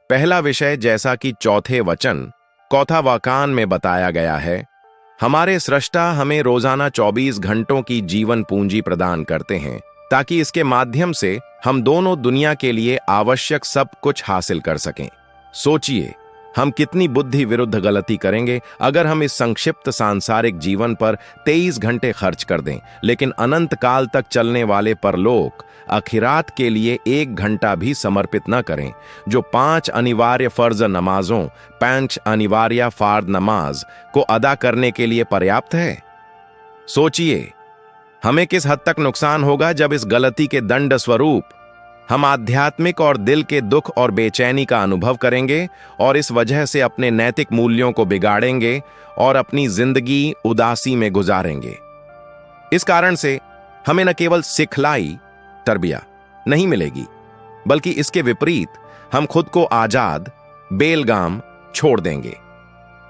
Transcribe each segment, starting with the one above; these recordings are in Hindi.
पहला विषय, जैसा कि चौथे वचन कौथावाकान में बताया गया है, हमारे सृष्टा हमें रोजाना 24 घंटों की जीवन पूंजी प्रदान करते हैं ताकि इसके माध्यम से हम दोनों दुनिया के लिए आवश्यक सब कुछ हासिल कर सकें। सोचिए, हम कितनी बुद्धि विरुद्ध गलती करेंगे अगर हम इस संक्षिप्त सांसारिक जीवन पर 23 घंटे खर्च कर दें, लेकिन अनंत काल तक चलने वाले परलोक आखिरात के लिए 1 घंटा भी समर्पित न करें, जो 5 अनिवार्य फर्ज नमाजों 5 अनिवार्य फार्द नमाज को अदा करने के लिए पर्याप्त है। सोचिए, हमें किस हद तक नुकसान होगा जब इस गलती के दंड स्वरूप हम आध्यात्मिक और दिल के दुख और बेचैनी का अनुभव करेंगे और इस वजह से अपने नैतिक मूल्यों को बिगाड़ेंगे और अपनी जिंदगी उदासी में गुजारेंगे। इस कारण से हमें न केवल सिखलाई तरबिया नहीं मिलेगी, बल्कि इसके विपरीत हम खुद को आजाद बेलगाम छोड़ देंगे।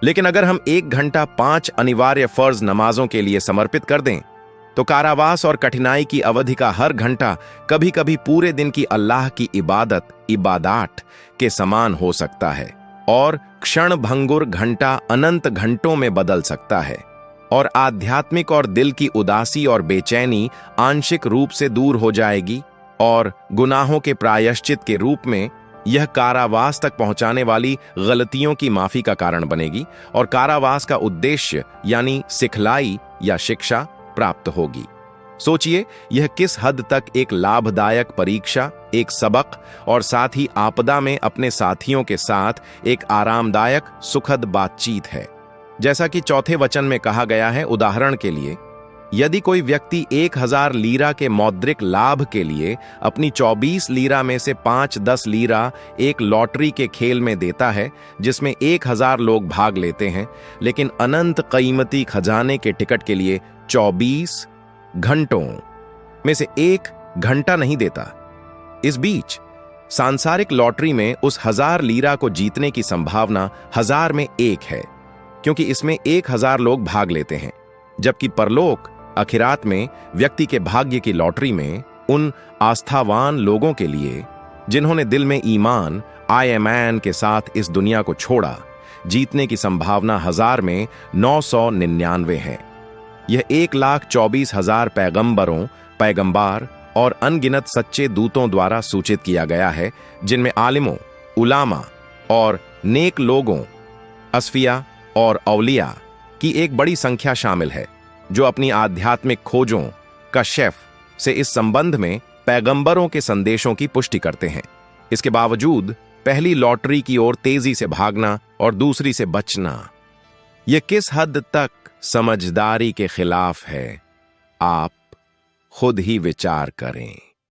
लेकिन अगर हम 1 घंटा 5 अनिवार्य फर्ज नमाजों के लिए समर्पित कर दें, तो कारावास और कठिनाई की अवधि का हर घंटा कभी कभी पूरे दिन की अल्लाह की इबादत के समान हो सकता है और क्षण भंगुर घंटा अनंत घंटों में बदल सकता है, और आध्यात्मिक और दिल की उदासी और बेचैनी आंशिक रूप से दूर हो जाएगी और गुनाहों के प्रायश्चित के रूप में यह कारावास तक पहुंचाने वाली गलतियों की माफी का कारण बनेगी और कारावास का उद्देश्य यानी सिखलाई या शिक्षा प्राप्त होगी। सोचिए, यह किस हद तक एक लाभदायक परीक्षा, एक सबक और साथ ही आपदा में अपने साथियों के साथ एक आरामदायक सुखद बातचीत है। जैसा कि चौथे वचन में कहा गया है, उदाहरण के लिए, यदि कोई व्यक्ति 1000 लीरा के मौद्रिक लाभ के लिए अपनी 24 लीरा में से 5-10 लीरा एक लॉटरी के खेल में देता है जिसमें 1000 लोग भाग लेते हैं, लेकिन अनंत कीमती खजाने के टिकट के लिए 24 घंटों में से 1 घंटा नहीं देता। इस बीच सांसारिक लॉटरी में उस 1000 लीरा को जीतने की संभावना 1000 में 1 है, क्योंकि इसमें 1000 लोग भाग लेते हैं, जबकि परलोक आखिरात में व्यक्ति के भाग्य की लॉटरी में उन आस्थावान लोगों के लिए जिन्होंने दिल में ईमान आईएमएन के साथ इस दुनिया को छोड़ा, जीतने की संभावना 1000 में 999 है। यह 1,24,000 पैगंबर और अनगिनत सच्चे दूतों द्वारा सूचित किया गया है, जिनमें आलिमों, उलामा और नेक लोगों, असफिया और औलिया की एक बड़ी संख्या शामिल है, जो अपनी आध्यात्मिक खोजों कश्फ से इस संबंध में पैगंबरों के संदेशों की पुष्टि करते हैं। इसके बावजूद पहली लॉटरी की ओर तेजी से भागना और दूसरी से बचना, यह किस हद तक समझदारी के खिलाफ है, आप खुद ही विचार करें।